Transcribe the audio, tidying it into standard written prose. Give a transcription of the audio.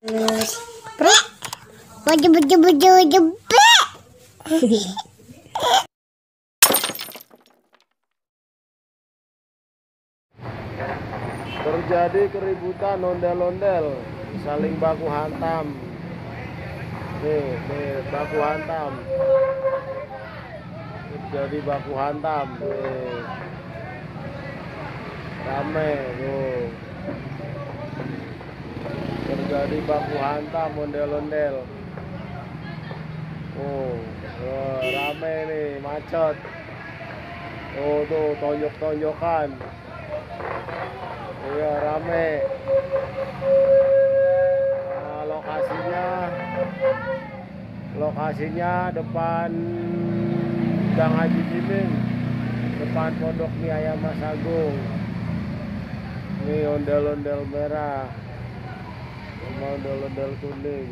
Terjadi keributan ondel-ondel, saling baku hantam. Nih, baku hantam. Terjadi baku hantam. Nih. Rame, tuh. Terjadi baku hantam ondel-ondel. Oh, rame nih, macet. Oh, tuh tonjok-tonjokan. Iya, rame. Nah, lokasinya depan Gang Haji Jimin, depan Pondok Mie Ayam Mas Agung. Ini ondel-ondel merah sama ondel-ondel kuning.